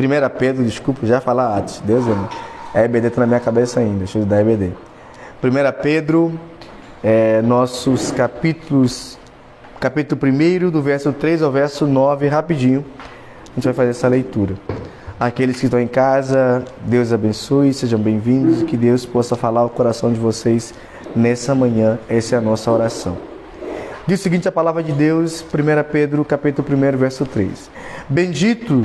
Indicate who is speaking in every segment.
Speaker 1: 1 Pedro, desculpa, já falar Atos. Deus ama. A EBD está na minha cabeça ainda, deixa eu dar a EBD. 1 Pedro, nossos capítulos, capítulo 1, do verso 3 ao verso 9, rapidinho. A gente vai fazer essa leitura. Aqueles que estão em casa, Deus abençoe, sejam bem-vindos, que Deus possa falar ao coração de vocês nessa manhã. Essa é a nossa oração. Diz o seguinte a palavra de Deus, 1 Pedro, capítulo 1, verso 3. Bendito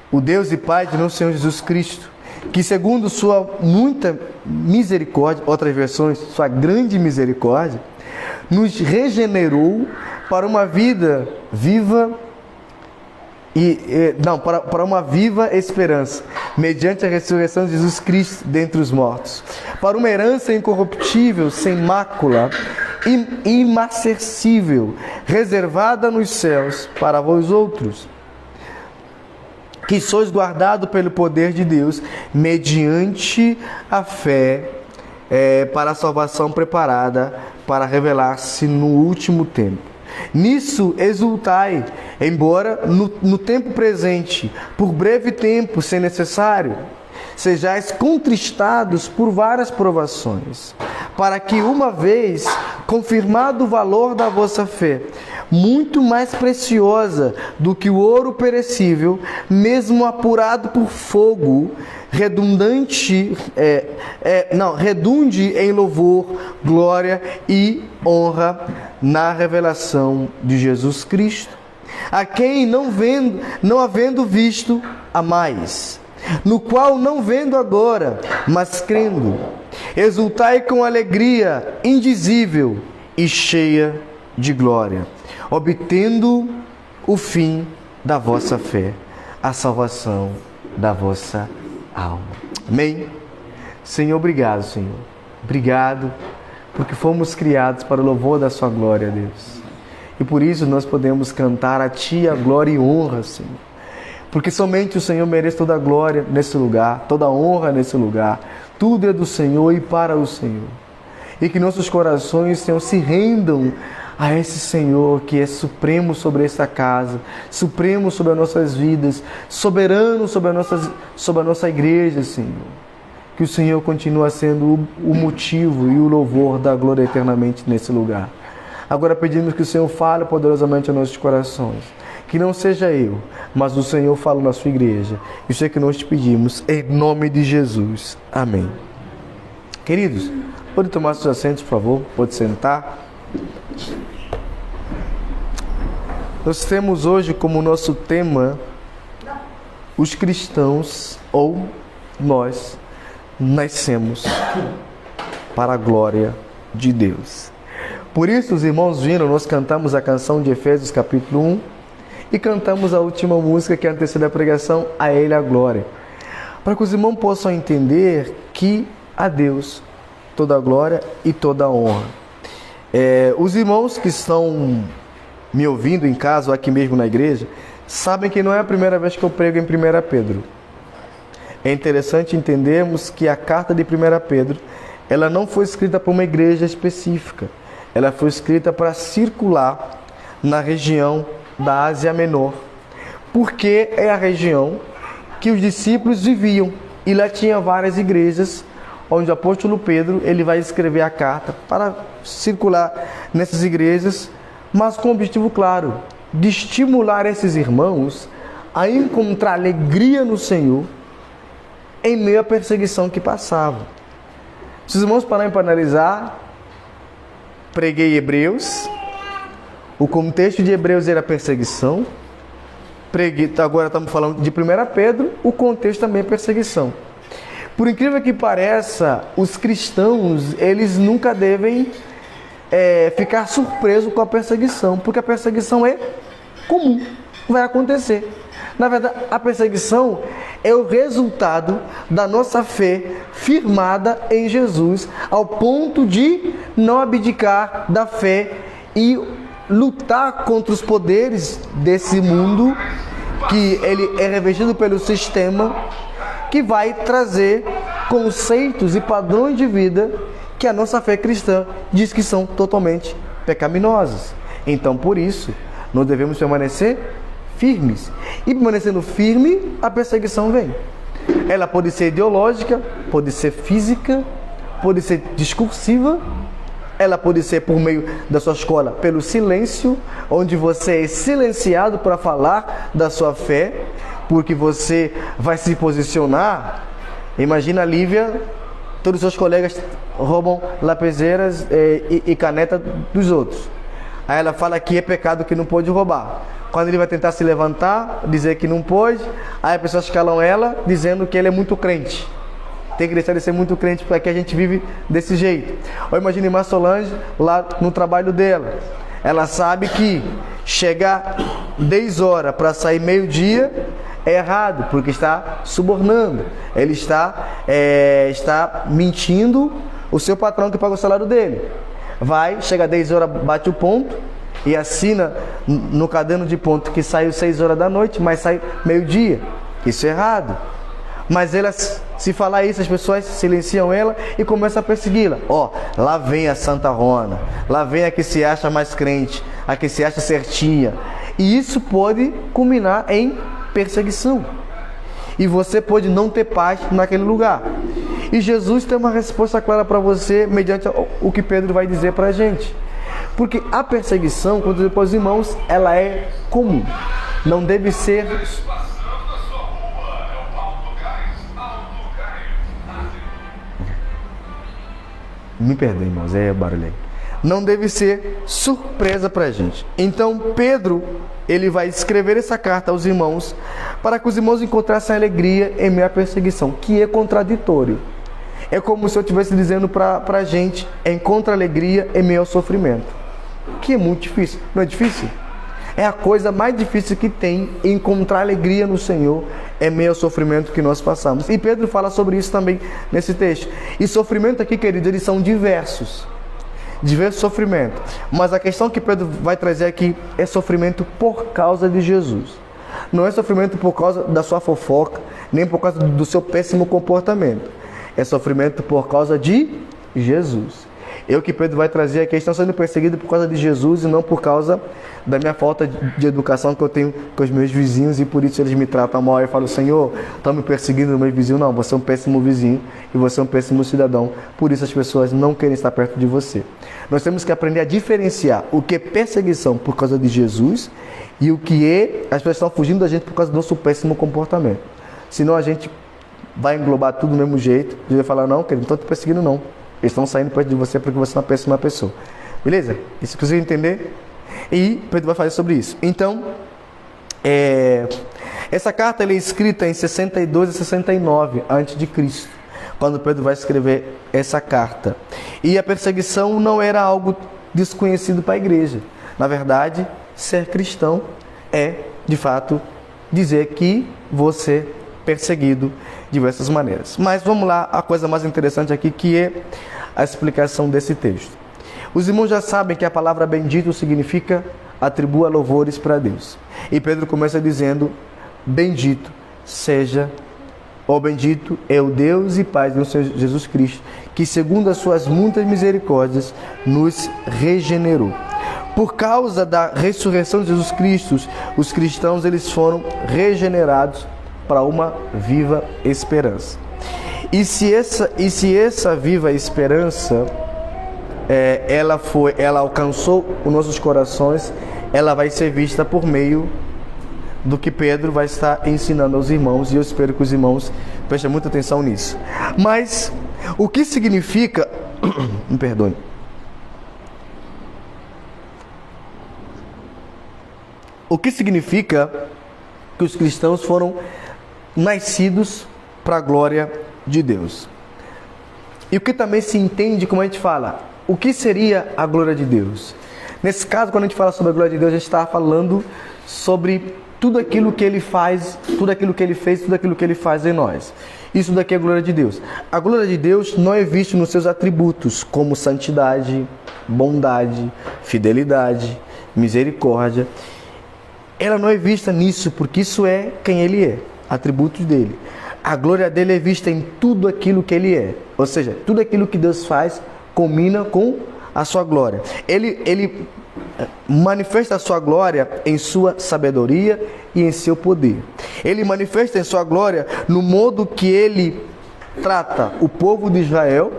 Speaker 1: o Deus e Pai de nosso Senhor Jesus Cristo, que segundo sua muita misericórdia, outras versões, sua grande misericórdia, nos regenerou para uma vida viva para uma viva esperança, mediante a ressurreição de Jesus Cristo dentre os mortos, para uma herança incorruptível, sem mácula, imarcessível, reservada nos céus para vós outros, que sois guardados pelo poder de Deus, mediante a fé, para a salvação preparada para revelar-se no último tempo. Nisso exultai, embora no tempo presente, por breve tempo, se necessário, sejais contristados por várias provações, para que, uma vez confirmado o valor da vossa fé, muito mais preciosa do que o ouro perecível, mesmo apurado por fogo, redunde em louvor, glória e honra na revelação de Jesus Cristo, a quem não havendo visto, amais, no qual não vendo agora, mas crendo, exultai com alegria indizível e cheia de glória, obtendo o fim da vossa fé, a salvação da vossa alma. Amém? Senhor, obrigado, Senhor. Obrigado, porque fomos criados para o louvor da sua glória, Deus. E por isso nós podemos cantar a Ti a glória e honra, Senhor. Porque somente o Senhor merece toda a glória nesse lugar, toda a honra nesse lugar. Tudo é do Senhor e para o Senhor. E que nossos corações, Senhor, se rendam a esse Senhor que é supremo sobre esta casa, supremo sobre as nossas vidas, soberano sobre a nossa igreja, Senhor. Que o Senhor continue sendo o motivo e o louvor da glória eternamente nesse lugar. Agora pedimos que o Senhor fale poderosamente aos nossos corações. Que não seja eu, mas o Senhor fala na sua igreja. Isso é que nós te pedimos, em nome de Jesus. Amém. Queridos, pode tomar seus assentos, por favor? Pode sentar. Nós temos hoje como nosso tema os cristãos, ou nós nascemos para a glória de Deus. Por isso, os irmãos viram, nós cantamos a canção de Efésios capítulo 1 e cantamos a última música que antecede a pregação, A Ele a Glória, para que os irmãos possam entender que a Deus toda a glória e toda a honra. Os irmãos que estão me ouvindo em casa ou aqui mesmo na igreja, sabem que não é a primeira vez que eu prego em 1 Pedro. É interessante entendermos que a carta de 1 Pedro, ela não foi escrita para uma igreja específica. Ela foi escrita para circular na região da Ásia Menor, porque é a região que os discípulos viviam. E lá tinha várias igrejas, onde o apóstolo Pedro ele vai escrever a carta para circular nessas igrejas, mas com o objetivo claro, de estimular esses irmãos a encontrar alegria no Senhor em meio à perseguição que passavam. Se os irmãos pararem para analisar, preguei Hebreus, o contexto de Hebreus era perseguição, agora estamos falando de 1 Pedro, o contexto também é perseguição. Por incrível que pareça, os cristãos, eles nunca devem ficar surpresos com a perseguição, porque a perseguição é comum, vai acontecer. Na verdade, a perseguição é o resultado da nossa fé firmada em Jesus, ao ponto de não abdicar da fé e lutar contra os poderes desse mundo, que ele é revestido pelo sistema, que vai trazer conceitos e padrões de vida que a nossa fé cristã diz que são totalmente pecaminosos. Então, por isso, nós devemos permanecer firmes. E permanecendo firme, a perseguição vem. Ela pode ser ideológica, pode ser física, pode ser discursiva, ela pode ser por meio da sua escola, pelo silêncio, onde você é silenciado para falar da sua fé, porque você vai se posicionar. Imagina a Lívia, todos os seus colegas roubam lapizeiras e caneta dos outros. Aí ela fala que é pecado, que não pode roubar. Quando ele vai tentar se levantar, dizer que não pode, aí as pessoas calam ela, dizendo que ele é muito crente. Tem que deixar de ser muito crente, porque aqui a gente vive desse jeito. Ou imagine Irmã Solange lá no trabalho dela. Ela sabe que chegar 10 horas para sair meio-dia é errado, porque está subornando. Ele está mentindo o seu patrão que paga o salário dele. Vai, chega 10 horas, bate o ponto e assina no caderno de ponto que saiu 6 horas da noite, mas sai meio-dia. Isso é errado. Mas ela, se falar isso, as pessoas silenciam ela e começam a persegui-la. Lá vem a Santa Rona, lá vem a que se acha mais crente, a que se acha certinha. E isso pode culminar em perseguição. E você pode não ter paz naquele lugar. E Jesus tem uma resposta clara para você, mediante o que Pedro vai dizer para a gente. Porque a perseguição, quando depois os irmãos, ela é comum. Não deve ser... Me perdoe, irmãos, é barulho aí. Não deve ser surpresa para a gente. Então, Pedro, ele vai escrever essa carta aos irmãos para que os irmãos encontrassem alegria em meio à perseguição, que é contraditório. É como se eu estivesse dizendo para a gente, encontra alegria em meio ao sofrimento, que é muito difícil. Não é difícil? É a coisa mais difícil que tem, encontrar alegria no Senhor em meio ao sofrimento que nós passamos. E Pedro fala sobre isso também nesse texto. E sofrimento aqui, queridos, eles são diversos sofrimentos. Mas a questão que Pedro vai trazer aqui é sofrimento por causa de Jesus. Não é sofrimento por causa da sua fofoca, nem por causa do seu péssimo comportamento. É sofrimento por causa de Jesus. Eu que Pedro vai trazer aqui, estão sendo perseguidos por causa de Jesus e não por causa da minha falta de educação que eu tenho com os meus vizinhos e por isso eles me tratam mal. Eu falo, Senhor, estão me perseguindo meus vizinhos. Não, você é um péssimo vizinho e você é um péssimo cidadão. Por isso as pessoas não querem estar perto de você. Nós temos que aprender a diferenciar o que é perseguição por causa de Jesus e o que é as pessoas estão fugindo da gente por causa do nosso péssimo comportamento. Senão a gente vai englobar tudo do mesmo jeito. E vai falar, não, querido, não estão te perseguindo não. Eles estão saindo perto de você porque você é uma péssima pessoa. Beleza? Isso que você entender? E Pedro vai falar sobre isso. Então, essa carta ela é escrita em 62 e 69 a.C., quando Pedro vai escrever essa carta. E a perseguição não era algo desconhecido para a igreja. Na verdade, ser cristão é, de fato, dizer que você é perseguido de diversas maneiras. Mas vamos lá, a coisa mais interessante aqui, que é a explicação desse texto. Os irmãos já sabem que a palavra bendito significa atribua louvores para Deus. E Pedro começa dizendo, bendito seja, ó bendito é o Deus e Pai do Senhor Jesus Cristo, que segundo as suas muitas misericórdias nos regenerou. Por causa da ressurreição de Jesus Cristo, os cristãos eles foram regenerados para uma viva esperança. E se essa viva esperança ela alcançou os nossos corações, ela vai ser vista por meio do que Pedro vai estar ensinando aos irmãos, e eu espero que os irmãos prestem muita atenção nisso. Mas o que significa, me perdoe, o que significa que os cristãos foram nascidos para a glória de Deus? E o que também se entende, como a gente fala, o que seria a glória de Deus? Nesse caso, quando a gente fala sobre a glória de Deus, a gente está falando sobre tudo aquilo que Ele faz, tudo aquilo que Ele fez, tudo aquilo que Ele faz em nós. Isso daqui é a glória de Deus. A glória de Deus não é vista nos seus atributos, como santidade, bondade, fidelidade, misericórdia. Ela não é vista nisso, porque isso é quem Ele é, atributos dele. A glória dele é vista em tudo aquilo que Ele é. Ou seja, tudo aquilo que Deus faz combina com a sua glória. Ele manifesta a sua glória em sua sabedoria e em seu poder. Ele manifesta em sua glória no modo que ele trata o povo de Israel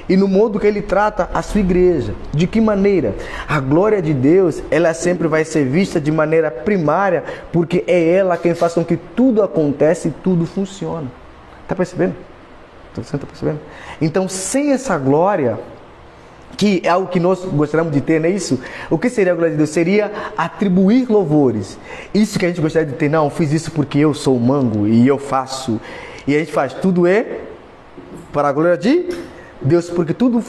Speaker 1: e no modo que ele trata a sua igreja. De que maneira? A glória de Deus, ela sempre vai ser vista de maneira primária, porque é ela quem faz com que tudo acontece e tudo funciona. Está percebendo? Você está percebendo? Então, sem essa glória, que é algo que nós gostaríamos de ter, não é isso? O que seria a glória de Deus? Seria atribuir louvores. Isso que a gente gostaria de ter, não, fiz isso porque eu sou o mango e eu faço. E a gente faz, tudo é para a glória de Deus, porque tudo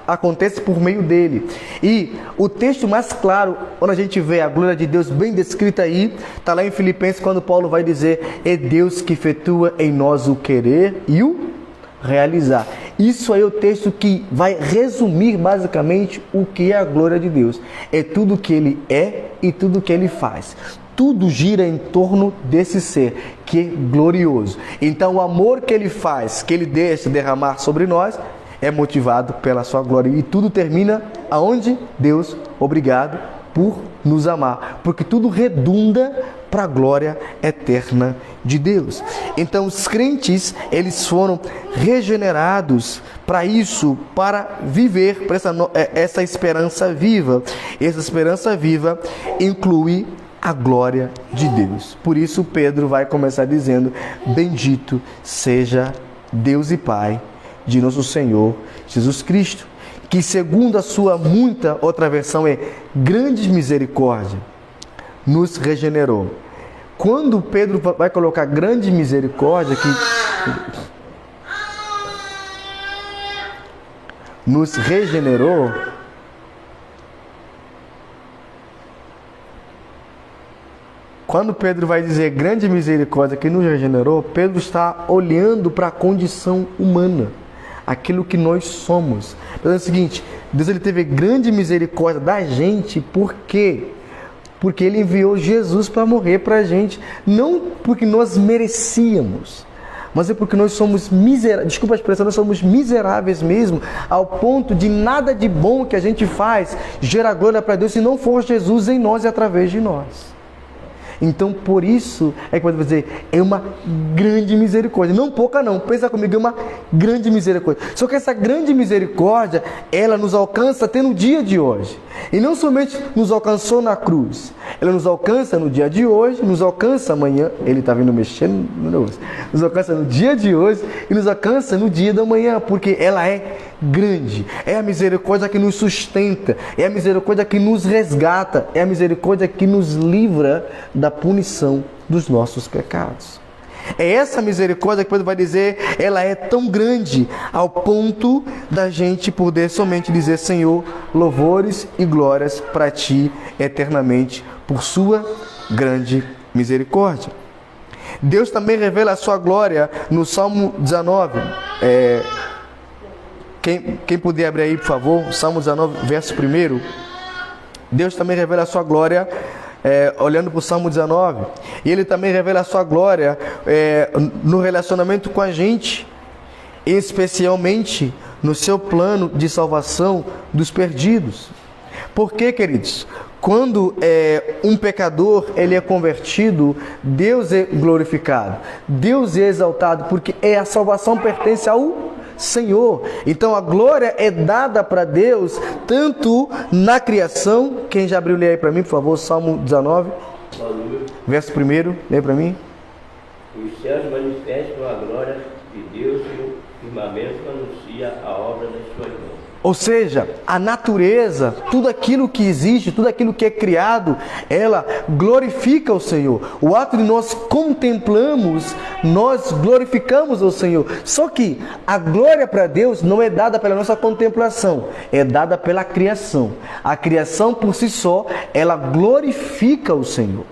Speaker 1: acontece por meio dele. E o texto mais claro, onde a gente vê a glória de Deus bem descrita aí, está lá em Filipenses, quando Paulo vai dizer: é Deus que efetua em nós o querer e o realizar. Isso aí é o texto que vai resumir basicamente o que é a glória de Deus. É tudo que ele é e tudo que ele faz. Tudo gira em torno desse ser que é glorioso. Então o amor que ele faz, que ele deixa derramar sobre nós, é motivado pela sua glória. E tudo termina aonde? Deus, obrigado por nos amar. Porque tudo redunda para a glória eterna de Deus. Então os crentes, eles foram regenerados para isso, para viver, para essa esperança viva. Essa esperança viva inclui a glória de Deus. Por isso Pedro vai começar dizendo: bendito seja Deus e Pai de nosso Senhor Jesus Cristo, que segundo a sua muita, outra versão é grande misericórdia, nos regenerou. Quando Pedro vai colocar grande misericórdia, que nos regenerou, quando Pedro vai dizer grande misericórdia que nos regenerou, Pedro está olhando para a condição humana, aquilo que nós somos. Então é o seguinte: Deus, ele teve grande misericórdia da gente, por quê? Porque ele enviou Jesus para morrer para a gente, não porque nós merecíamos, mas é porque nós somos miseráveis, desculpa a expressão, nós somos miseráveis mesmo, ao ponto de nada de bom que a gente faz gera glória para Deus se não for Jesus em nós e através de nós. Então, por isso, é que pode dizer, é uma grande misericórdia. Não pouca não, pensa comigo, é uma grande misericórdia. Só que essa grande misericórdia, ela nos alcança até no dia de hoje. E não somente nos alcançou na cruz, ela nos alcança no dia de hoje, nos alcança amanhã, ele está vindo mexendo no negócio, nos alcança no dia de hoje e nos alcança no dia da manhã, porque ela é grande. É a misericórdia que nos sustenta, é a misericórdia que nos resgata, é a misericórdia que nos livra da punição dos nossos pecados. É essa misericórdia que Pedro vai dizer, ela é tão grande ao ponto da gente poder somente dizer: Senhor, louvores e glórias para ti eternamente por sua grande misericórdia. Deus também revela a sua glória no Salmo 19. Quem puder abrir aí, por favor, Salmo 19, verso 1. Deus também revela a sua glória olhando para o Salmo 19. E ele também revela a sua glória no relacionamento com a gente, especialmente no seu plano de salvação dos perdidos. Por quê, queridos? Quando um pecador ele é convertido, Deus é glorificado, Deus é exaltado, porque a salvação pertence ao Senhor. Então a glória é dada para Deus tanto na criação. Quem já abriu, lê aí para mim, por favor, Salmo 19, verso 1, lê para mim.
Speaker 2: Os céus manifestam a glória de Deus e o firmamento anuncia a obra das suas mãos.
Speaker 1: Ou seja, a natureza, tudo aquilo que existe, tudo aquilo que é criado, ela glorifica o Senhor. O ato de nós contemplamos, nós glorificamos o Senhor. Só que a glória para Deus não é dada pela nossa contemplação, é dada pela criação. A criação por si só, ela glorifica o Senhor.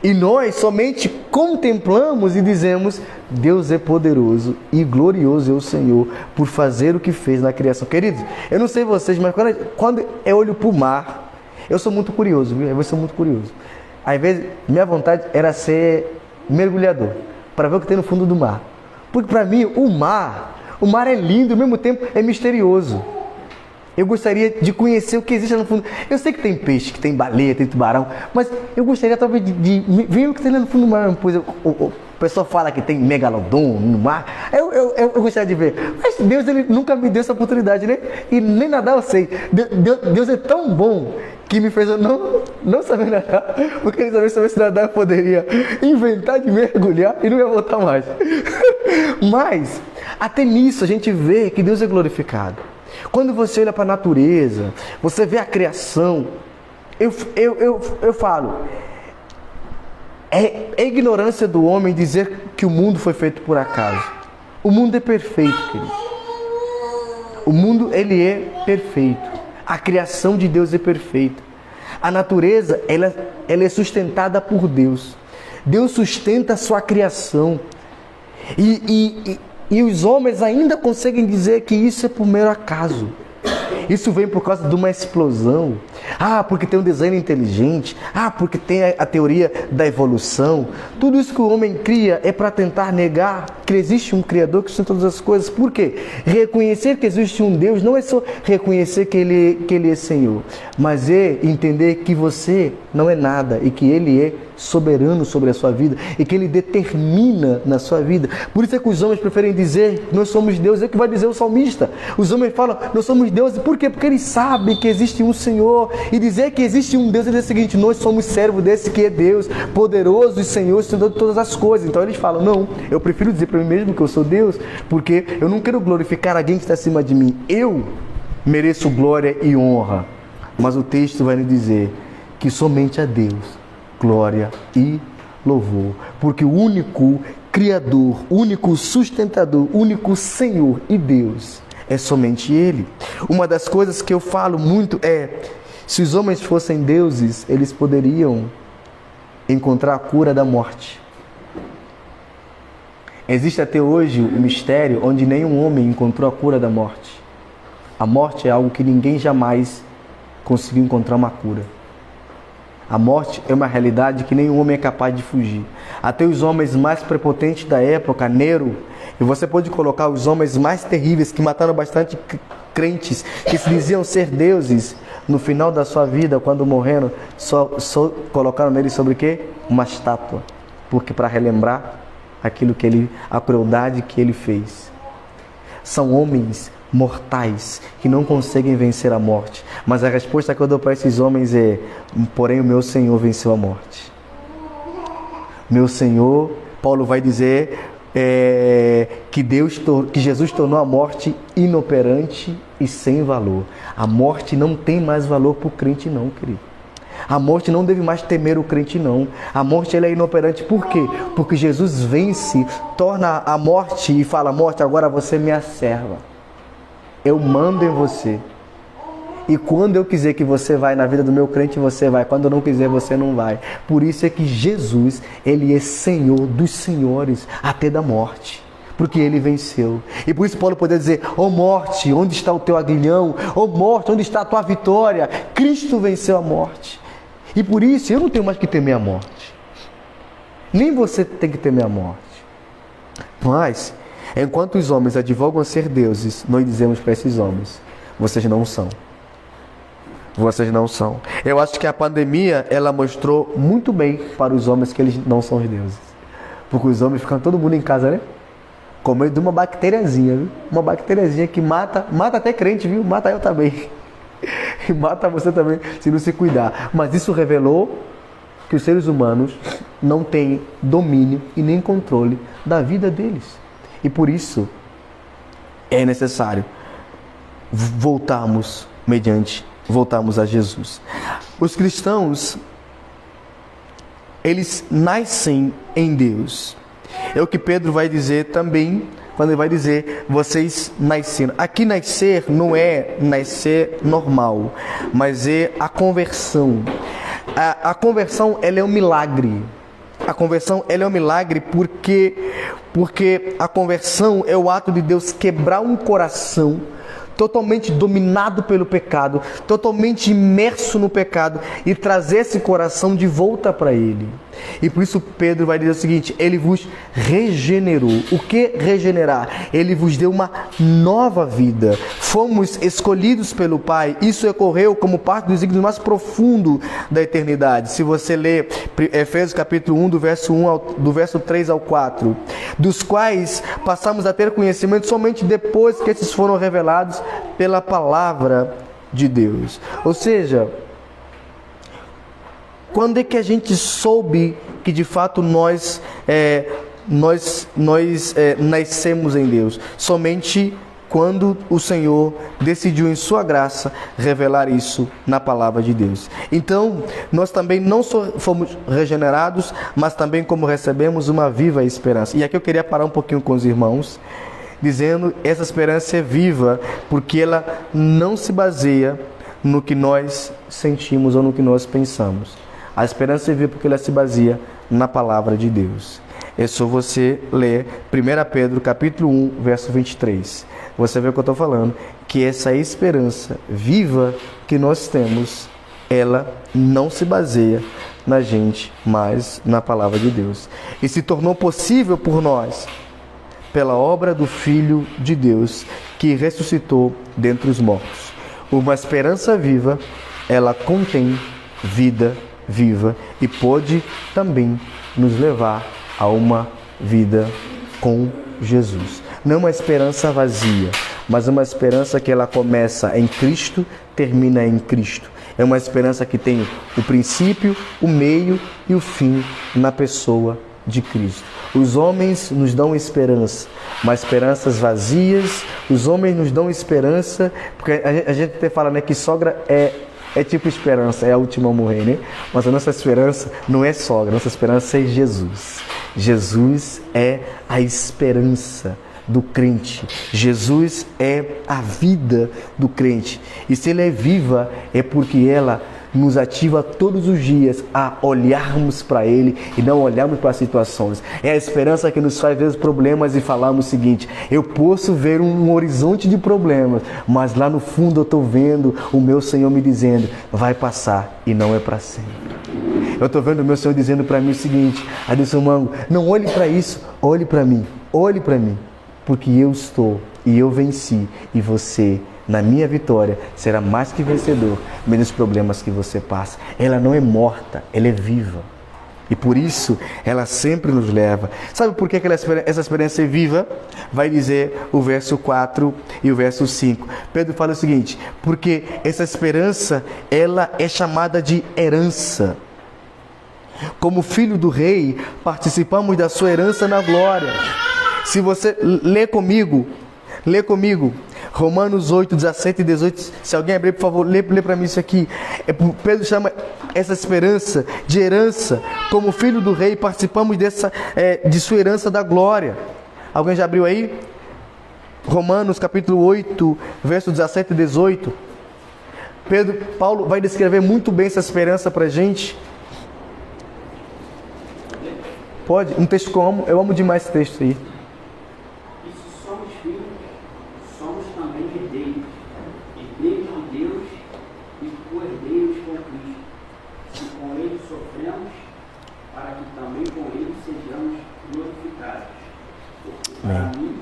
Speaker 1: E nós somente contemplamos e dizemos: Deus é poderoso e glorioso é o Senhor por fazer o que fez na criação. Queridos, eu não sei vocês, mas quando eu olho para o mar, eu sou muito curioso, viu? Eu sou muito curioso. Às vezes, minha vontade era ser mergulhador, para ver o que tem no fundo do mar. Porque para mim, o mar é lindo, ao mesmo tempo é misterioso. Eu gostaria de conhecer o que existe lá no fundo. Eu sei que tem peixe, que tem baleia, tem tubarão, mas eu gostaria talvez de ver o que tem lá no fundo do mar. Pois o pessoal fala que tem megalodon no mar. Eu gostaria de ver. Mas Deus, ele nunca me deu essa oportunidade, né? E nem nadar eu sei. Deus é tão bom que me fez eu não saber nadar, porque ele sabia se nadar eu poderia inventar de mergulhar e não ia voltar mais. Mas, até nisso a gente vê que Deus é glorificado. Quando você olha para a natureza, você vê a criação, eu falo, é ignorância do homem dizer que o mundo foi feito por acaso. O mundo é perfeito, querido. O mundo, ele é perfeito. A criação de Deus é perfeita. A natureza, ela é sustentada por Deus. Deus sustenta a sua criação. E os homens ainda conseguem dizer que isso é por mero acaso. Isso vem por causa de uma explosão. Ah, porque tem um design inteligente. Ah, porque tem a teoria da evolução. Tudo isso que o homem cria é para tentar negar que existe um Criador que sustenta todas as coisas. Por quê? Reconhecer que existe um Deus não é só reconhecer que Ele é Senhor, mas é entender que você não é nada e que Ele é soberano sobre a sua vida e que Ele determina na sua vida. Por isso é que os homens preferem dizer que nós somos Deus. É o que vai dizer o salmista. Os homens falam, nós somos deuses. Por quê? Porque eles sabem que existe um Senhor. E dizer que existe um Deus é dizer o seguinte, nós somos servos desse que é Deus, poderoso e Senhor, Senhor de todas as coisas. Então eles falam, não, eu prefiro dizer para mim mesmo que eu sou Deus, porque eu não quero glorificar alguém que está acima de mim. Eu mereço glória e honra. Mas o texto vai nos dizer que somente a Deus glória e louvor, porque o único Criador, único sustentador, único Senhor e Deus é somente Ele. Uma das coisas que eu falo muito é, se os homens fossem deuses, eles poderiam encontrar a cura da morte. Existe até hoje um mistério onde nenhum homem encontrou a cura da morte. A morte é algo que ninguém jamais conseguiu encontrar uma cura. A morte é uma realidade que nenhum homem é capaz de fugir. Até os homens mais prepotentes da época, Nero, e você pode colocar os homens mais terríveis que mataram bastante crentes, que se diziam ser deuses, no final da sua vida, quando morreram, só colocaram nele sobre o quê? Uma estátua. Porque para relembrar aquilo que a crueldade que ele fez. São homens mortais que não conseguem vencer a morte, mas a resposta que eu dou para esses homens é: porém o meu Senhor venceu a morte. Meu Senhor, Paulo vai dizer que Jesus tornou a morte inoperante e sem valor. A morte não tem mais valor para o crente não, querido. A morte não deve mais temer o crente não. A morte ela é inoperante. Por quê? Porque Jesus vence, torna a morte e fala: morte, agora você é minha serva. Eu mando em você. E quando eu quiser que você vai na vida do meu crente, você vai. Quando eu não quiser, você não vai. Por isso é que Jesus, Ele é Senhor dos senhores, até da morte. Porque Ele venceu. E por isso Paulo poderia dizer: ó morte, onde está o teu aguilhão? Ó morte, onde está a tua vitória? Cristo venceu a morte. E por isso eu não tenho mais que temer a morte. Nem você tem que temer a morte. Mas, enquanto os homens advogam ser deuses, nós dizemos para esses homens: vocês não são. Vocês não são. Eu acho que a pandemia, ela mostrou muito bem para os homens que eles não são os deuses. Porque os homens ficam todo mundo em casa, né? Com medo de uma bactériazinha, viu? Uma bactériazinha que mata até crente, viu? Mata eu também. E mata você também, se não se cuidar. Mas isso revelou que os seres humanos não têm domínio e nem controle da vida deles. E por isso é necessário voltarmos a Jesus. Os cristãos, eles nascem em Deus. É o que Pedro vai dizer também, quando ele vai dizer: vocês nasceram. Aqui nascer não é nascer normal, mas é a conversão. A conversão, ela é um milagre. A conversão, ela é um milagre porque a conversão é o ato de Deus quebrar um coração totalmente dominado pelo pecado, totalmente imerso no pecado, e trazer esse coração de volta para Ele. E por isso Pedro vai dizer o seguinte: ele vos regenerou. O que regenerar? Ele vos deu uma nova vida. Fomos escolhidos pelo Pai. Isso ocorreu como parte dos signos mais profundo da eternidade. Se você ler Efésios capítulo 1, do verso 3 ao 4, dos quais passamos a ter conhecimento somente depois que esses foram revelados pela palavra de Deus. Ou seja, quando é que a gente soube que de fato nós nascemos em Deus? Somente quando o Senhor decidiu em sua graça revelar isso na palavra de Deus. Então, nós também não só fomos regenerados, mas também como recebemos uma viva esperança. E aqui eu queria parar um pouquinho com os irmãos, dizendo que essa esperança é viva, porque ela não se baseia no que nós sentimos ou no que nós pensamos. A esperança é viva porque ela se baseia na palavra de Deus. É só você ler 1 Pedro capítulo 1, verso 23. Você vê o que eu estou falando, que essa esperança viva que nós temos, ela não se baseia na gente, mas na palavra de Deus. E se tornou possível por nós, pela obra do Filho de Deus, que ressuscitou dentre os mortos. Uma esperança viva, ela contém vida viva e pode também nos levar a uma vida com Jesus. Não uma esperança vazia, mas uma esperança que ela começa em Cristo, termina em Cristo. É uma esperança que tem o princípio, o meio e o fim na pessoa de Cristo. Os homens nos dão esperança, mas esperanças vazias. Os homens nos dão esperança, porque a gente até fala, né, que sogra é tipo esperança, é a última a morrer, né? Mas a nossa esperança não é sogra, a nossa esperança é Jesus. Jesus é a esperança do crente. Jesus é a vida do crente. E se ela é viva, é porque ela nos ativa todos os dias a olharmos para Ele e não olharmos para as situações. É a esperança que nos faz ver os problemas e falarmos o seguinte: eu posso ver um horizonte de problemas, mas lá no fundo eu estou vendo o meu Senhor me dizendo, vai passar e não é para sempre. Eu estou vendo o meu Senhor dizendo para mim o seguinte: Adilson Mango, não olhe para isso, olhe para mim, porque eu estou e eu venci, e você, na minha vitória, será mais que vencedor, menos problemas que você passa. Ela não é morta, ela é viva. E por isso, ela sempre nos leva. Sabe por que essa esperança é viva? Vai dizer o verso 4 e o verso 5. Pedro fala o seguinte: porque essa esperança, ela é chamada de herança. Como filho do rei, participamos da sua herança na glória. Se você lê comigo, Romanos 8, 17 e 18. Se alguém abrir, por favor, lê para mim isso aqui. Pedro chama essa esperança de herança. Como filho do rei, participamos de sua herança da glória. Alguém já abriu aí? Romanos capítulo 8, verso 17 e 18. Paulo vai descrever muito bem essa esperança para a gente. Pode? Um texto que eu amo demais esse texto aí.
Speaker 3: Para mim,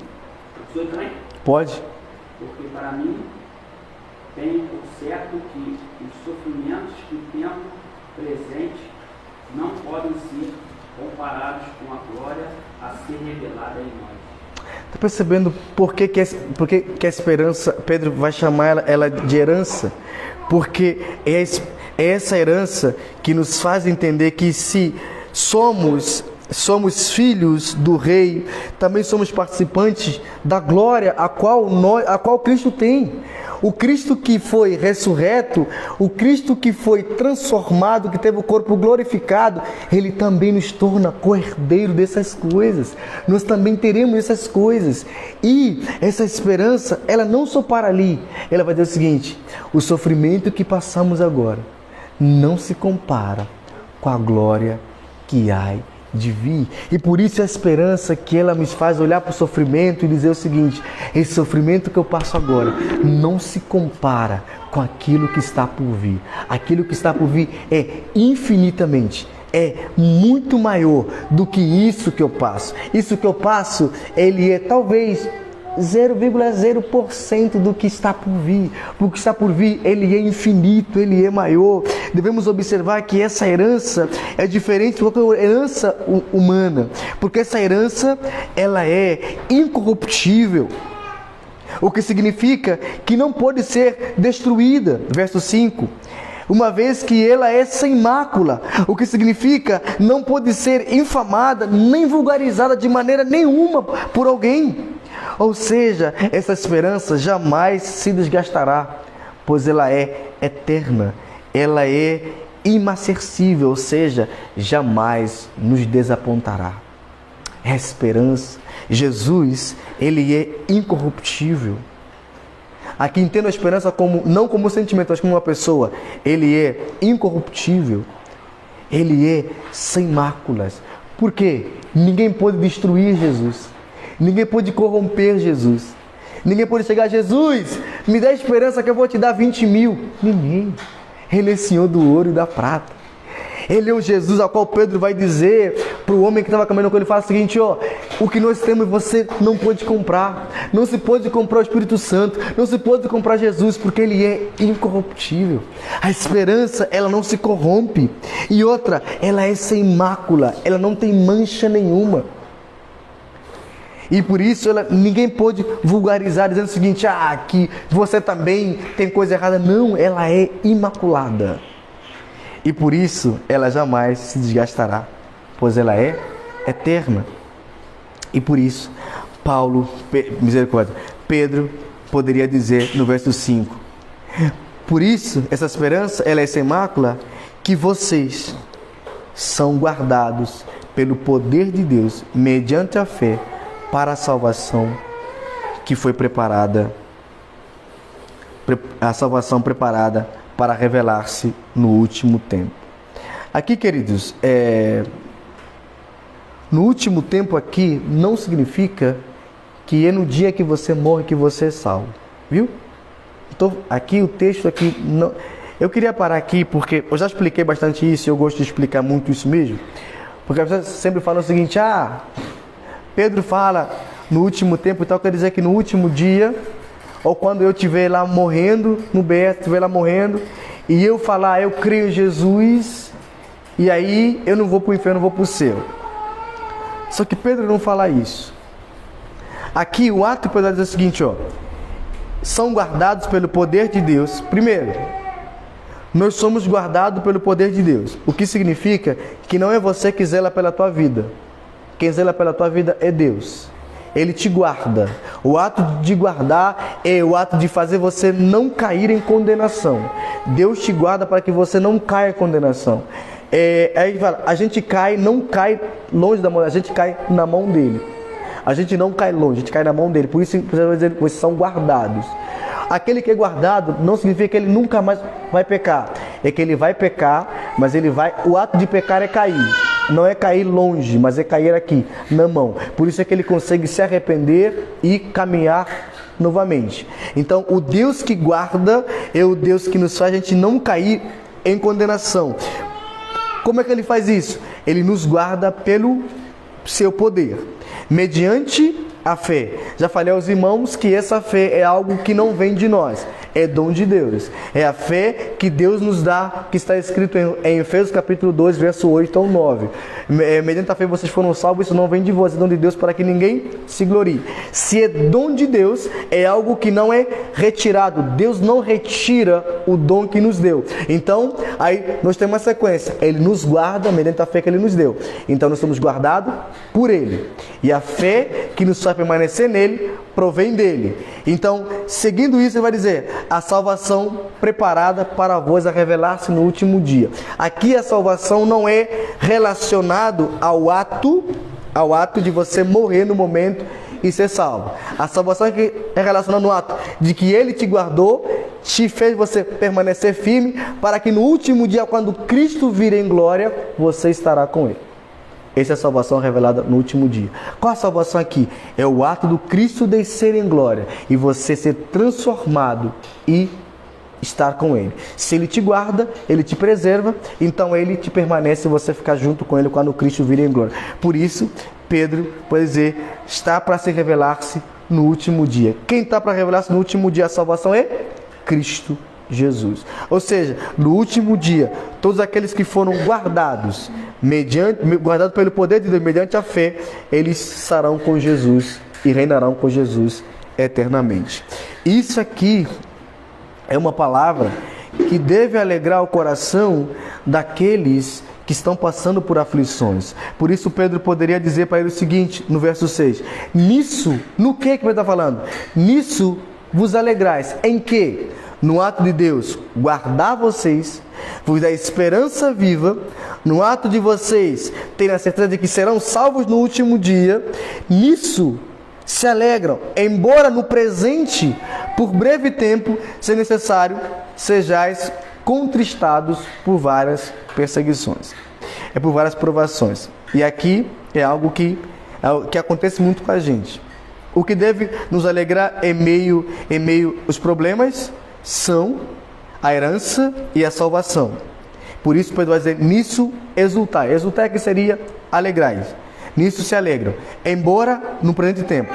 Speaker 1: pode?
Speaker 3: Porque para mim tem por certo que os sofrimentos do tempo presente não podem ser comparados com a glória a ser revelada em nós.
Speaker 1: Está percebendo por que a esperança, Pedro vai chamar ela de herança? Porque é essa herança que nos faz entender que se somos filhos do Rei, também somos participantes da glória a qual Cristo tem. O Cristo que foi ressurreto, o Cristo que foi transformado, que teve o corpo glorificado, Ele também nos torna co-herdeiro dessas coisas. Nós também teremos essas coisas. E essa esperança, ela não só para ali. Ela vai dizer o seguinte: o sofrimento que passamos agora não se compara com a glória que há de vir. E por isso a esperança que ela me faz olhar para o sofrimento e dizer o seguinte: esse sofrimento que eu passo agora não se compara com aquilo que está por vir. Aquilo que está por vir é infinitamente é muito maior do que isso que eu passo. Isso que eu passo, ele é talvez 0,0% do que está por vir. O que está por vir, ele é infinito, ele é maior. Devemos observar que essa herança é diferente de qualquer herança humana, porque essa herança, ela é incorruptível. O que significa que não pode ser destruída. Verso 5. Uma vez que ela é sem mácula, o que significa não pode ser infamada nem vulgarizada de maneira nenhuma por alguém. Ou seja, essa esperança jamais se desgastará, pois ela é eterna, ela é inacessível, ou seja, jamais nos desapontará. É a esperança. Jesus, ele é incorruptível. Aqui entendo a esperança como, não como sentimento, mas como uma pessoa. Ele é incorruptível. Ele é sem máculas. Por quê? Ninguém pode destruir Jesus. Ninguém pode corromper Jesus. Ninguém pode chegar a Jesus, me dá esperança que eu vou te dar 20 mil. Ninguém. Ele é Senhor do ouro e da prata. Ele é o Jesus a qual Pedro vai dizer para o homem que estava caminhando com ele, fala o seguinte, ó, o que nós temos você não pode comprar. Não se pode comprar o Espírito Santo, não se pode comprar Jesus, porque ele é incorruptível. A esperança, ela não se corrompe. E outra, ela é sem mácula, ela não tem mancha nenhuma. E por isso ninguém pode vulgarizar dizendo o seguinte, que você também tem coisa errada. Não, ela é imaculada. E por isso ela jamais se desgastará, pois ela é eterna. E por isso, Pedro poderia dizer no verso 5, por isso, essa esperança, ela é sem mácula, que vocês são guardados pelo poder de Deus, mediante a fé, para a salvação que foi preparada, a salvação preparada para revelar-se no último tempo. Aqui, queridos, no último tempo aqui não significa que é no dia que você morre que você é salvo, viu? Então, aqui o texto aqui não. Eu queria parar aqui porque eu já expliquei bastante isso e eu gosto de explicar muito isso mesmo, porque as pessoas sempre falam o seguinte, Pedro fala no último tempo e tal, quer dizer que no último dia, ou quando eu estiver lá morrendo, no BS, estiver lá morrendo, e eu falar, eu creio em Jesus, e aí eu não vou para o inferno, eu vou para o céu. Só que Pedro não fala isso. Aqui o ato Pedro diz o seguinte, são guardados pelo poder de Deus. Primeiro, nós somos guardados pelo poder de Deus. O que significa que não é você que zela pela tua vida. Quem zela pela tua vida é Deus. Ele te guarda. O ato de guardar é o ato de fazer você não cair em condenação. Deus te guarda para que você não caia em condenação. Aí fala, a gente não cai longe da mão, a gente cai na mão dele. A gente não cai longe, a gente cai na mão dele. Por isso precisa dizer que vocês são guardados. Aquele que é guardado não significa que ele nunca mais vai pecar. É que ele vai pecar, mas o ato de pecar é cair. Não é cair longe, mas é cair aqui, na mão. Por isso é que ele consegue se arrepender e caminhar novamente. Então, o Deus que guarda é o Deus que nos faz a gente não cair em condenação. Como é que ele faz isso? Ele nos guarda pelo seu poder, mediante a fé. Já falei aos irmãos que essa fé é algo que não vem de nós. É dom de Deus. É a fé que Deus nos dá, que está escrito em Efésios capítulo 2, verso 8 ao 9. Mediante a fé vocês foram salvos, isso não vem de vós, é dom de Deus para que ninguém se glorie. Se é dom de Deus, é algo que não é retirado. Deus não retira o dom que nos deu. Então, aí nós temos uma sequência. Ele nos guarda mediante a fé que Ele nos deu. Então, nós somos guardados por Ele. E a fé que nos faz permanecer nele, provém dele. Então, seguindo isso, ele vai dizer, a salvação preparada para vós a revelar-se no último dia. Aqui a salvação não é relacionado ao ato de você morrer no momento e ser salvo. A salvação é relacionada no ato de que ele te guardou, te fez você permanecer firme, para que no último dia, quando Cristo vir em glória, você estará com ele. Essa é a salvação revelada no último dia. Qual a salvação aqui? É o ato do Cristo descer em glória e você ser transformado e estar com Ele. Se Ele te guarda, Ele te preserva, então Ele te permanece e você ficar junto com Ele quando Cristo vir em glória. Por isso, Pedro pode dizer, está para se revelar-se no último dia. Quem está para revelar-se no último dia a salvação é Cristo Jesus. Ou seja, no último dia, todos aqueles que foram guardados pelo poder de Deus, mediante a fé, eles estarão com Jesus e reinarão com Jesus eternamente. Isso aqui é uma palavra que deve alegrar o coração daqueles que estão passando por aflições. Por isso Pedro poderia dizer para ele o seguinte, no verso 6, nisso, no que Pedro está falando? Nisso vos alegrais. Em que? No ato de Deus guardar vocês, vos dar esperança viva, no ato de vocês terem a certeza de que serão salvos no último dia, nisso se alegram, embora no presente, por breve tempo, se necessário, sejais contristados por várias perseguições, por várias provações. E aqui é algo que acontece muito com a gente. O que deve nos alegrar em meio aos problemas são a herança e a salvação. Por isso Pedro vai dizer, nisso exultai. Exultai que seria alegrai. Nisso se alegram, embora no presente tempo.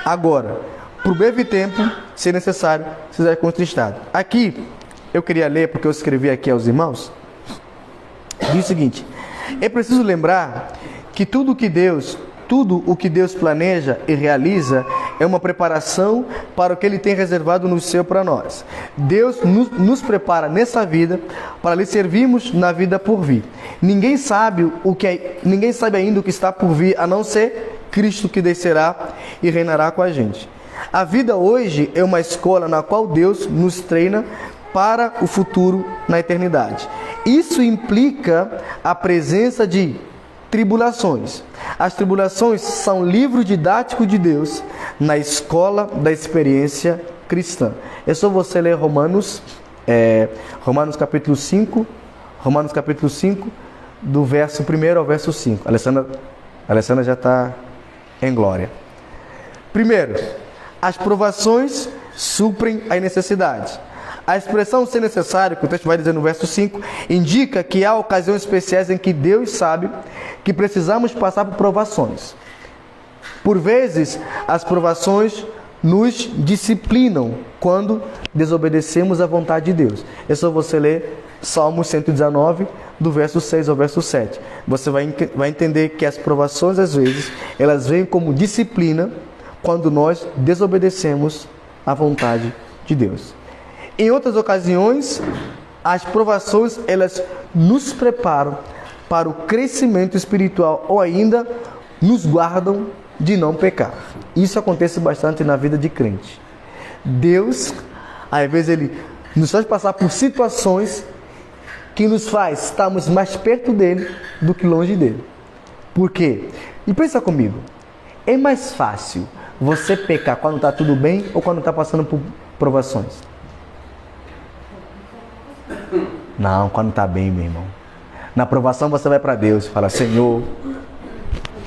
Speaker 1: Agora, por breve tempo, se necessário, seja contristado. Aqui, eu queria ler, porque eu escrevi aqui aos irmãos, diz o seguinte, é preciso lembrar que tudo o que Deus planeja e realiza é uma preparação para o que Ele tem reservado no céu para nós. Deus nos prepara nessa vida para lhe servirmos na vida por vir. Ninguém sabe ainda o que está por vir, a não ser Cristo que descerá e reinará com a gente. A vida hoje é uma escola na qual Deus nos treina para o futuro na eternidade. Isso implica a presença de tribulações. As tribulações são livro didático de Deus na escola da experiência cristã. É só você ler Romanos capítulo 5, do verso 1 ao verso 5. Alessandra já está em glória. Primeiro, as provações suprem as necessidades. A expressão ser necessário, que o texto vai dizer no verso 5, indica que há ocasiões especiais em que Deus sabe que precisamos passar por provações. Por vezes, as provações nos disciplinam quando desobedecemos à vontade de Deus. É só você ler Salmos 119, do verso 6 ao verso 7. Você vai entender que as provações, às vezes, elas vêm como disciplina quando nós desobedecemos à vontade de Deus. Em outras ocasiões, as provações, elas nos preparam para o crescimento espiritual ou ainda nos guardam de não pecar. Isso acontece bastante na vida de crente. Deus, às vezes, Ele nos faz passar por situações que nos faz estarmos mais perto dEle do que longe dEle. Por quê? E pensa comigo, é mais fácil você pecar quando está tudo bem ou quando está passando por provações? Não, quando está bem, meu irmão. Na provação você vai para Deus e fala, Senhor,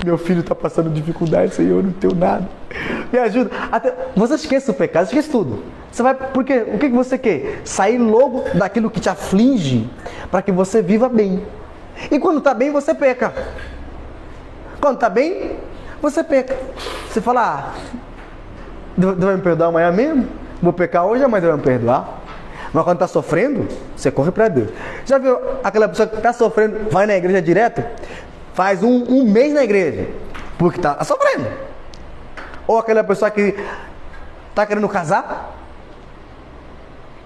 Speaker 1: meu filho está passando dificuldade, Senhor, eu não tenho nada. Me ajuda. Você esquece o pecado, esquece tudo. Você vai, porque o que você quer? Sair logo daquilo que te aflige para que você viva bem. E quando está bem, você peca. Quando está bem, você peca. Você fala, Deus vai me perdoar amanhã mesmo? Vou pecar hoje, amanhã Deus vai me perdoar. Mas quando está sofrendo, você corre para Deus. Já viu aquela pessoa que está sofrendo, vai na igreja direto? Faz um mês na igreja, porque está sofrendo. Ou aquela pessoa que está querendo casar,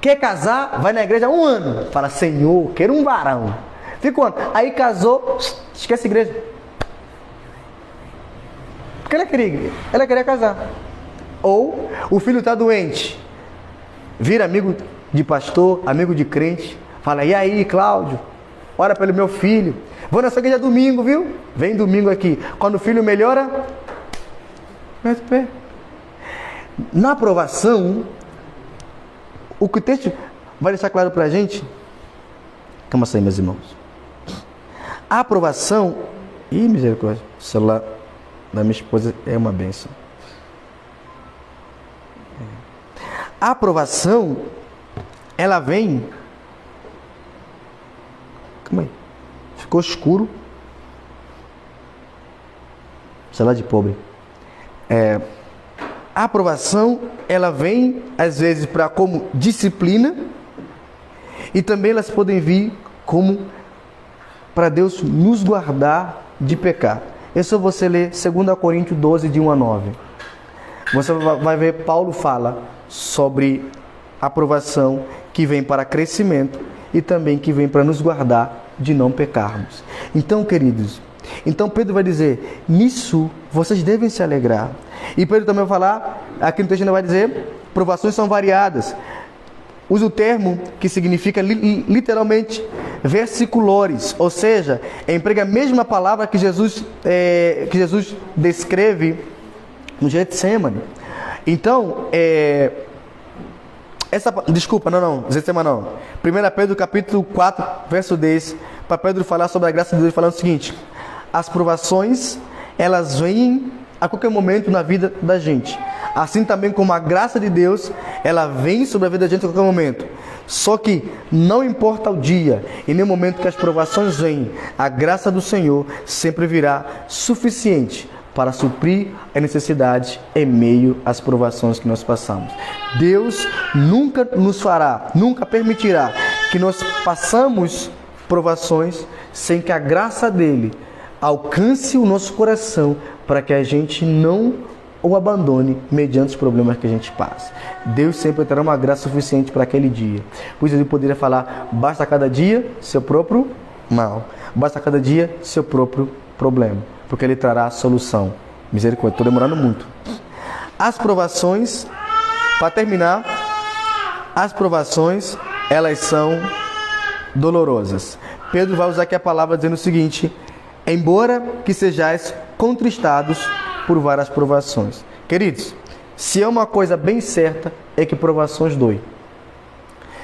Speaker 1: quer casar, vai na igreja há 1 ano. Fala, Senhor, quero um varão. Fica 1 ano. Aí casou, esquece a igreja. Porque ela queria casar. Ou o filho está doente, vira amigo de pastor, amigo de crente, fala, e aí, Cláudio, ora pelo meu filho, vou nessa igreja domingo, viu? Vem domingo aqui. Quando o filho melhora, mete o pé. Na aprovação, o que o texto vai deixar claro pra gente, calma aí, meus irmãos. A aprovação, misericórdia, o celular da minha esposa é uma bênção. A aprovação, ela vem... Calma aí. Ficou escuro. Sei lá de pobre. A aprovação, ela vem, às vezes, como disciplina. E também elas podem vir como para Deus nos guardar de pecar. É só você ler 2 Coríntios 12, de 1 a 9. Você vai ver, Paulo fala sobre a aprovação que vem para crescimento e também que vem para nos guardar de não pecarmos. Então, queridos, Pedro vai dizer, nisso vocês devem se alegrar. E Pedro também vai falar, aqui no texto ainda vai dizer, provações são variadas. Usa o termo que significa literalmente versiculores, ou seja, emprega a mesma palavra que Jesus descreve no Getsemane. Então, Getsemane não. 1 Pedro capítulo 4, verso 10, para Pedro falar sobre a graça de Deus, falando o seguinte: as provações, elas vêm a qualquer momento na vida da gente. Assim também como a graça de Deus, ela vem sobre a vida da gente a qualquer momento. Só que não importa o dia e nem o momento que as provações vêm, a graça do Senhor sempre virá suficiente para suprir a necessidade em meio às provações que nós passamos. Deus nunca permitirá que nós passamos provações sem que a graça dele alcance o nosso coração para que a gente não o abandone mediante os problemas que a gente passa. Deus sempre terá uma graça suficiente para aquele dia. Por isso ele poderia falar, basta cada dia seu próprio mal. Basta cada dia seu próprio problema. Porque ele trará a solução. Misericórdia, estou demorando muito. As provações, para terminar, as provações, elas são dolorosas. Pedro vai usar aqui a palavra dizendo o seguinte: embora que sejais contristados por várias provações. Queridos, se é uma coisa bem certa, é que provações doem.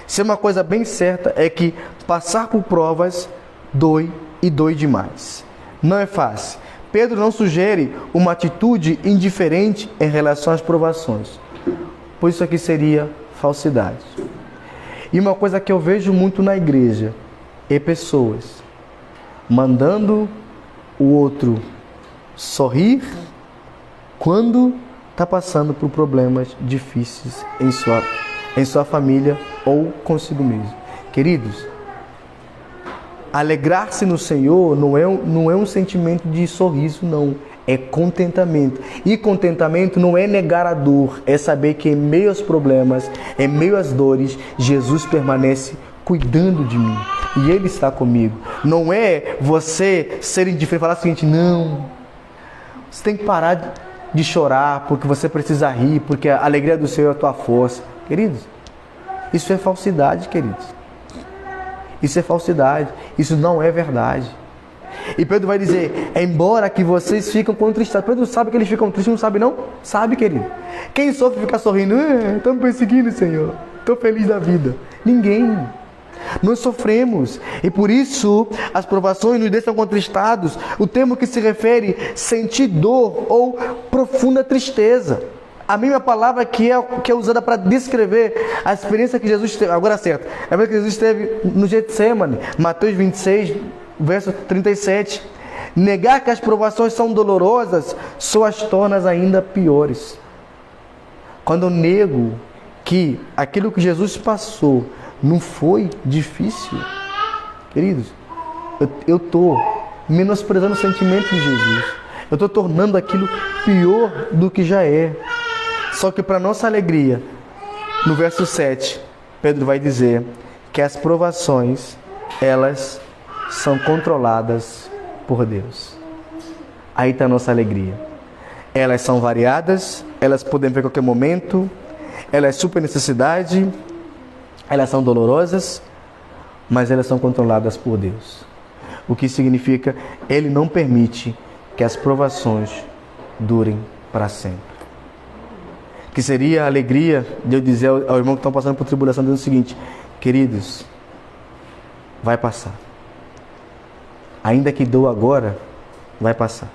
Speaker 1: Se é uma coisa bem certa, é que passar por provas dói e dói demais. Não é fácil. Pedro não sugere uma atitude indiferente em relação às provações, pois isso aqui seria falsidade. E uma coisa que eu vejo muito na igreja é pessoas mandando o outro sorrir quando está passando por problemas difíceis em sua família ou consigo mesmo. Queridos, alegrar-se no Senhor não é um sentimento de sorriso, não. É contentamento. E contentamento não é negar a dor, é saber que em meio aos problemas, em meio às dores, Jesus permanece cuidando de mim. E Ele está comigo. Não é você ser indiferente e falar o seguinte: não, você tem que parar de chorar porque você precisa rir, porque a alegria do Senhor é a tua força. Queridos, isso é falsidade, queridos. Isso é falsidade. Isso não é verdade. E Pedro vai dizer, embora que vocês ficam contristados. Pedro sabe que eles ficam tristes, não sabe não? Sabe, querido. Quem sofre fica sorrindo, estão me perseguindo, Senhor, estou feliz da vida. Ninguém. Nós sofremos. E por isso as provações nos deixam contristados. O termo que se refere sentir dor ou profunda tristeza. A mesma palavra que é usada para descrever a experiência que Jesus teve. Agora certo. A experiência que Jesus teve no Getsemane. Mateus 26, verso 37. Negar que as provações são dolorosas só as torna ainda piores. Quando eu nego que aquilo que Jesus passou não foi difícil, queridos, eu estou menosprezando o sentimento de Jesus. Eu estou tornando aquilo pior do que já é. Só que para nossa alegria, no verso 7, Pedro vai dizer que as provações, elas são controladas por Deus. Aí está a nossa alegria. Elas são variadas, elas podem vir a qualquer momento, elas super necessidade, elas são dolorosas, mas elas são controladas por Deus. O que significa, Ele não permite que as provações durem para sempre. Que seria a alegria de eu dizer ao irmão que estão passando por tribulação, dizendo o seguinte: queridos, vai passar. Ainda que doa agora, vai passar.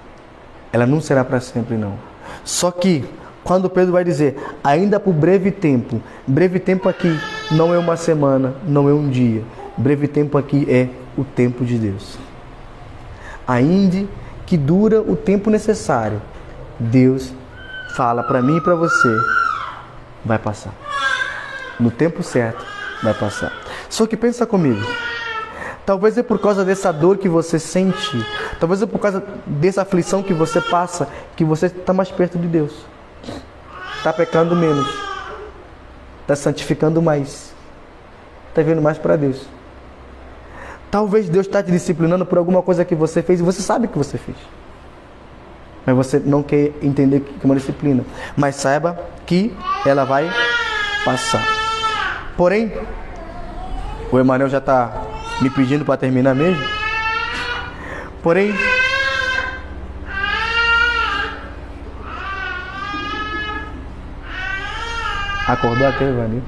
Speaker 1: Ela não será para sempre, não. Só que, quando Pedro vai dizer, ainda por breve tempo aqui não é uma semana, não é um dia. Breve tempo aqui é o tempo de Deus. Ainda que dura o tempo necessário, Deus fala para mim e para você, vai passar. No tempo certo, vai passar. Só que pensa comigo. Talvez é por causa dessa dor que você sente, talvez é por causa dessa aflição que você passa, que você está mais perto de Deus. Está pecando menos. Está santificando mais. Está vendo mais para Deus. Talvez Deus está te disciplinando por alguma coisa que você fez e você sabe que você fez. Mas você não quer entender que é uma disciplina. Mas saiba que ela vai passar. Porém, o Emanuel já está me pedindo para terminar mesmo. Porém, acordou aquele Emanuel.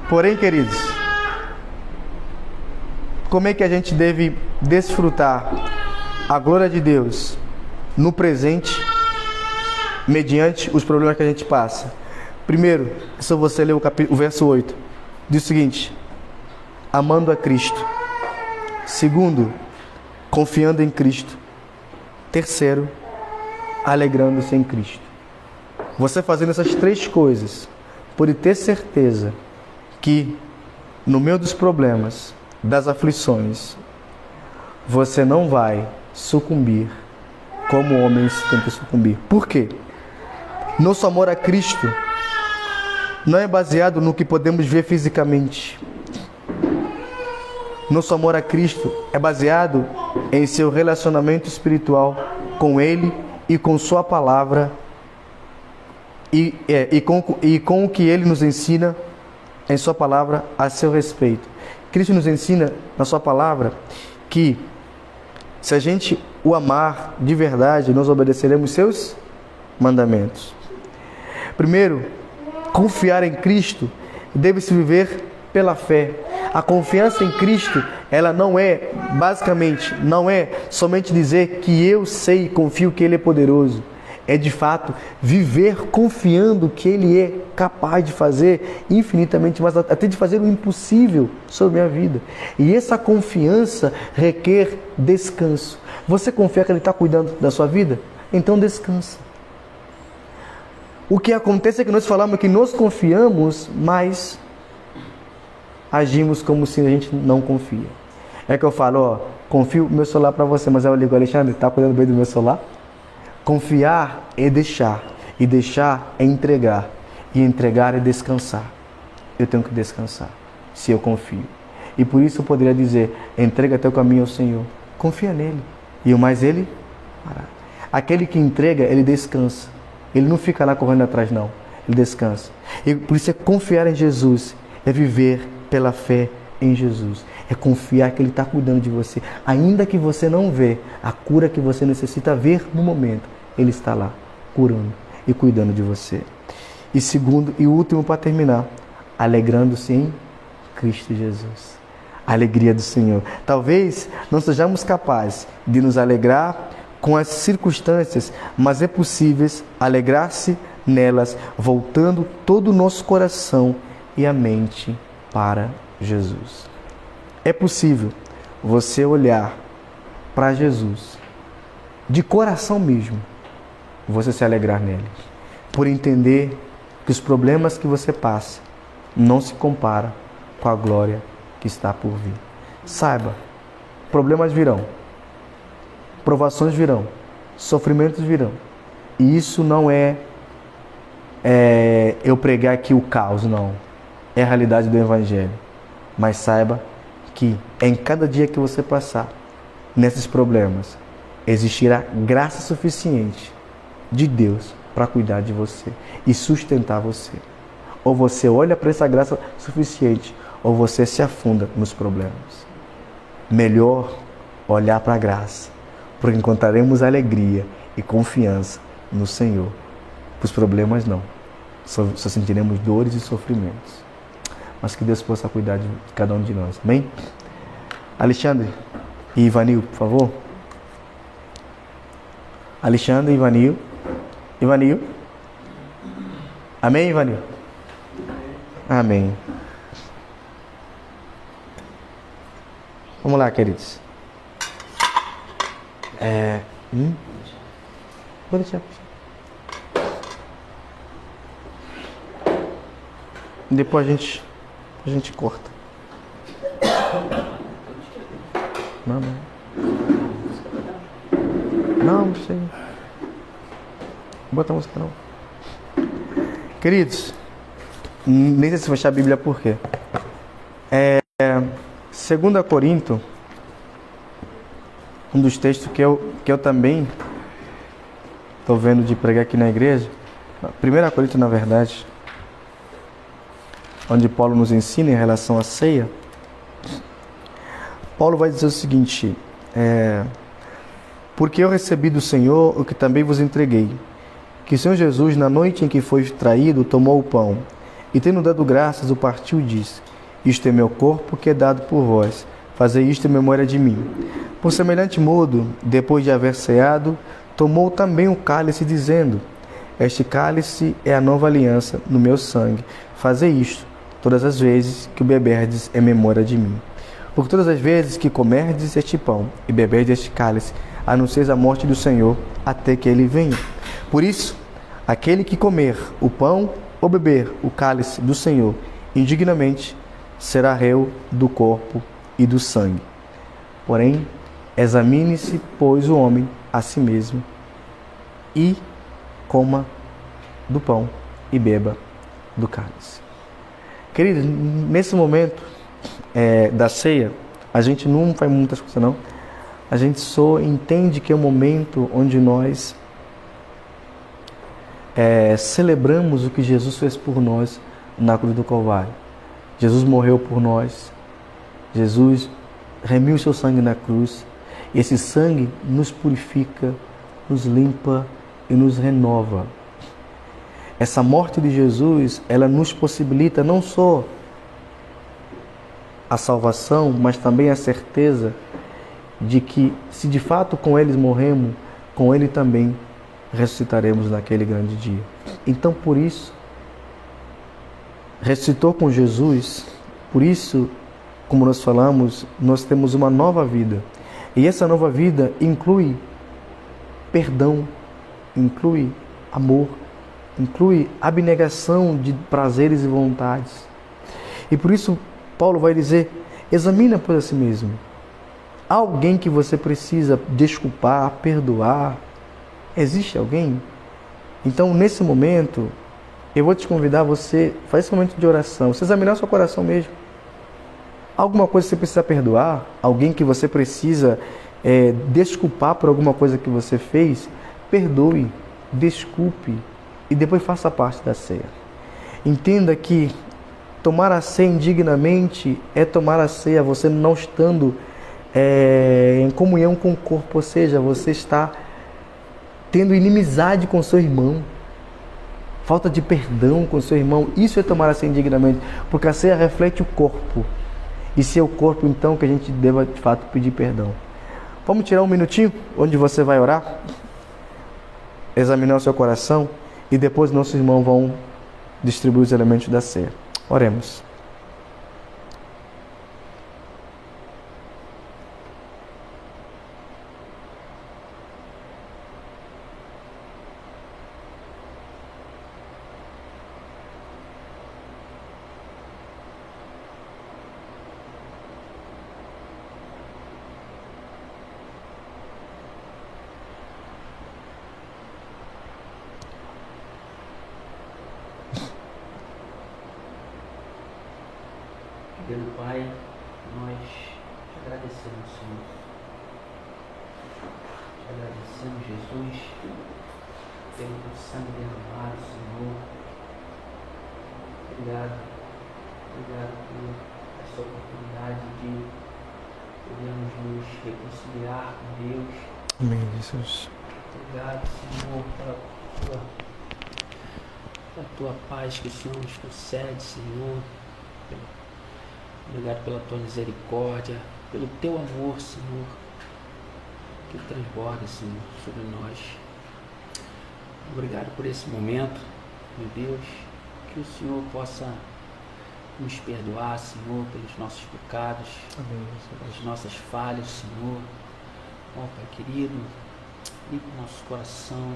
Speaker 1: Porém, queridos, como é que a gente deve desfrutar a glória de Deus no presente, mediante os problemas que a gente passa? Primeiro, se você ler o verso 8, diz o seguinte: amando a Cristo. Segundo, confiando em Cristo. Terceiro, alegrando-se em Cristo. Você fazendo essas três coisas, pode ter certeza que no meio dos problemas, das aflições, você não vai sucumbir como homens tentam sucumbir. Por quê? Nosso amor a Cristo não é baseado no que podemos ver fisicamente. Nosso amor a Cristo é baseado em seu relacionamento espiritual com Ele e com Sua palavra e com o que Ele nos ensina em Sua palavra a seu respeito. Cristo nos ensina na Sua palavra que se a gente o amar de verdade, nós obedeceremos Seus mandamentos. Primeiro, confiar em Cristo deve-se viver pela fé. A confiança em Cristo, ela não é, basicamente, não é somente dizer que eu sei e confio que Ele é poderoso. É de fato viver confiando que Ele é capaz de fazer infinitamente mais, até de fazer o impossível sobre a minha vida. E essa confiança requer descanso. Você confia que Ele está cuidando da sua vida? Então descansa. O que acontece é que nós falamos que nós confiamos, mas agimos como se a gente não confia. É que eu falo, ó, confio meu celular para você, mas eu ligo, Alexandre, está cuidando bem do meu celular? Confiar é deixar, e deixar é entregar, e entregar é descansar. Eu tenho que descansar, se eu confio. E por isso eu poderia dizer, entrega teu caminho ao Senhor, confia nele, e o mais Ele fará. Aquele que entrega, ele descansa. Ele não fica lá correndo atrás, não. Ele descansa. E por isso é confiar em Jesus, é viver pela fé em Jesus. É confiar que Ele está cuidando de você. Ainda que você não vê a cura que você necessita ver no momento, Ele está lá, curando e cuidando de você. E segundo e último para terminar, alegrando-se em Cristo Jesus. A alegria do Senhor. Talvez não sejamos capazes de nos alegrar com as circunstâncias, mas é possível alegrar-se nelas, voltando todo o nosso coração e a mente para Jesus. É possível você olhar para Jesus, de coração mesmo, você se alegrar nele, por entender que os problemas que você passa não se comparam com a glória que está por vir. Saiba, problemas virão, provações virão, sofrimentos virão. E isso não é eu pregar aqui o caos, não. É a realidade do Evangelho. Mas saiba que em cada dia que você passar nesses problemas, existirá graça suficiente de Deus para cuidar de você e sustentar você. Ou você olha para essa graça suficiente, ou você se afunda nos problemas. Melhor olhar para a graça, porque encontraremos alegria e confiança no Senhor. Os problemas não. Só sentiremos dores e sofrimentos. Mas que Deus possa cuidar de cada um de nós. Amém? Alexandre e Ivanil, por favor. Alexandre e Ivanil. Ivanil. Amém, Ivanil? Amém. Vamos lá, queridos. Vou deixar. Depois a gente corta. Não. Não sei. Não bota a música não. Queridos, nem sei se fechar a Bíblia por quê. 2 Coríntios, um dos textos que eu também estou vendo de pregar aqui na igreja. 1 Coríntios, na verdade, onde Paulo nos ensina em relação à ceia. Paulo vai dizer o seguinte: porque eu recebi do Senhor o que também vos entreguei, que o Senhor Jesus, na noite em que foi traído, tomou o pão, e tendo dado graças, o partiu e disse: isto é meu corpo que é dado por vós, fazei isto em memória de mim. Por semelhante modo, depois de haver ceado, tomou também o cálice, dizendo: este cálice é a nova aliança no meu sangue, fazei isto todas as vezes que o beberdes em memória de mim. Porque todas as vezes que comerdes este pão e beberdes este cálice, anuncieis a morte do Senhor até que ele venha. Por isso, aquele que comer o pão ou beber o cálice do Senhor indignamente será réu do corpo e do sangue. Porém, examine-se, pois, o homem a si mesmo, e coma do pão e beba do cálice. Querido, nesse momento da ceia, a gente não faz muitas coisas não. A gente só entende que é um momento onde nós celebramos o que Jesus fez por nós na cruz do Calvário. Jesus morreu por nós. Jesus remiu o seu sangue na cruz. E esse sangue nos purifica, nos limpa e nos renova. Essa morte de Jesus, ela nos possibilita não só a salvação, mas também a certeza de que, se de fato com eles morremos, com ele também ressuscitaremos naquele grande dia. Então, por isso, ressuscitou com Jesus, por isso, como nós falamos, nós temos uma nova vida. E essa nova vida inclui perdão, inclui amor, inclui abnegação de prazeres e vontades. E por isso, Paulo vai dizer: examina por si mesmo. Há alguém que você precisa desculpar, perdoar? Existe alguém? Então, nesse momento, eu vou te convidar, você faz esse momento de oração, você examinar o seu coração mesmo. Alguma coisa que você precisa perdoar? Alguém que você precisa desculpar por alguma coisa que você fez? Perdoe, desculpe e depois faça parte da ceia. Entenda que tomar a ceia indignamente é tomar a ceia você não estando em comunhão com o corpo, ou seja, você está tendo inimizade com seu irmão, falta de perdão com seu irmão. Isso é tomar a ceia indignamente, porque a ceia reflete o corpo, e se é o corpo, então, que a gente deva de fato pedir perdão. Vamos tirar um minutinho onde você vai orar, examinar o seu coração, e depois nossos irmãos vão distribuir os elementos da ceia. Oremos.
Speaker 3: Querido Pai, nós te agradecemos, Senhor. Te agradecemos, Jesus, pelo teu sangue derramado, Senhor. Obrigado por essa oportunidade de podermos nos reconciliar com Deus.
Speaker 1: Amém, Jesus.
Speaker 3: Obrigado, Senhor, pela tua paz que o Senhor nos concede, Senhor. Obrigado pela tua misericórdia, pelo teu amor, Senhor, que transborda, Senhor, sobre nós. Obrigado por esse momento, meu Deus, que o Senhor possa nos perdoar, Senhor, pelos nossos pecados, pelas nossas falhas, Senhor. Ó Pai querido, limpa o nosso coração,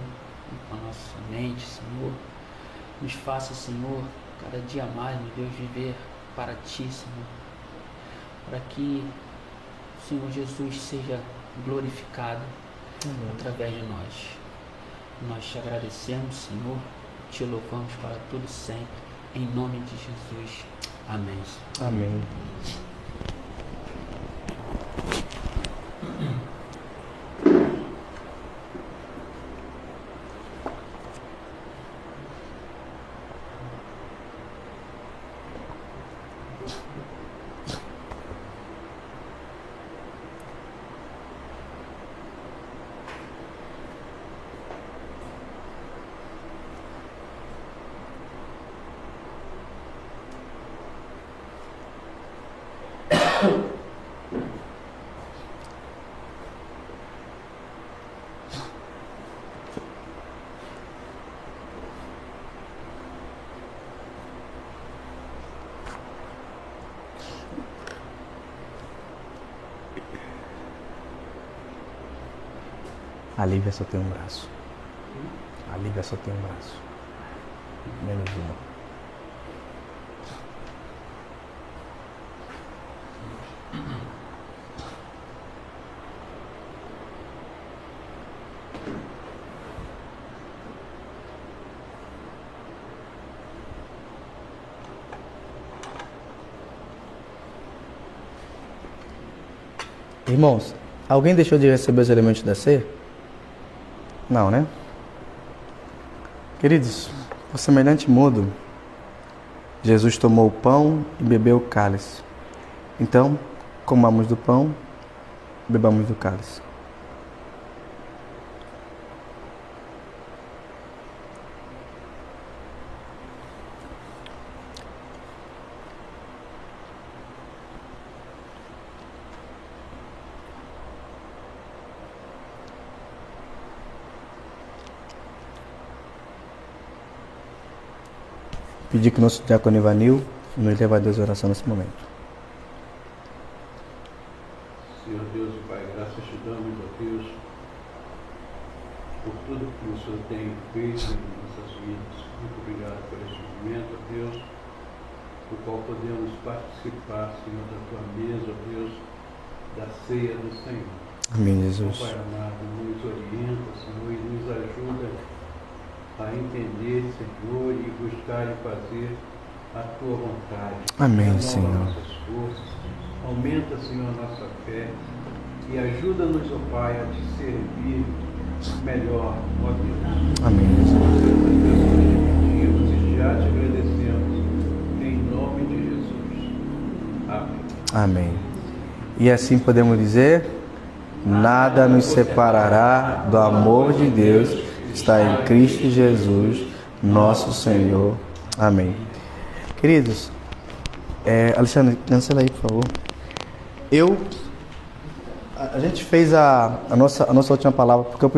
Speaker 3: limpa a nossa mente, Senhor. Nos faça, Senhor, cada dia mais, meu Deus, viver para Ti, Senhor. Para que o Senhor Jesus seja glorificado através de nós. Nós te agradecemos, Senhor, te louvamos para tudo sempre, em nome de Jesus. Amém.
Speaker 1: Amém. A Lívia só tem um braço. A Lívia só tem um braço. Menos uma. Irmãos, alguém deixou de receber os elementos da ceia? Não, né? Queridos, por semelhante modo, Jesus tomou o pão e bebeu o cálice. Então, comamos do pão, bebamos do cálice. Pedir que o nosso diácono Ivanil nos leve a Deus em oração nesse momento.
Speaker 4: Senhor Deus e Pai, graças te damos, ó Deus, por tudo que o Senhor tem feito em nossas vidas. Muito obrigado por esse momento, ó Deus, do qual podemos participar, Senhor, da tua mesa, ó Deus, da ceia do Senhor.
Speaker 1: Amém, Jesus.
Speaker 4: Pai amado, nos orienta, Senhor, e nos ajuda a entender, Senhor, e buscar e fazer a tua vontade.
Speaker 1: Amém,
Speaker 4: Renova
Speaker 1: Senhor.
Speaker 4: nossas forças, aumenta, Senhor, a nossa fé e ajuda-nos, ó Pai, a te servir melhor, ó Deus.
Speaker 1: Amém, Jesus.
Speaker 4: Nós pedimos e já te agradecemos, em nome de Jesus. Amém.
Speaker 1: Amém. E assim podemos dizer: nada nos separará do amor de Deus que está em Cristo Jesus, nosso Senhor. Amém. Queridos, Alexandre, cancela aí, por favor. A gente fez a nossa última palavra porque eu preciso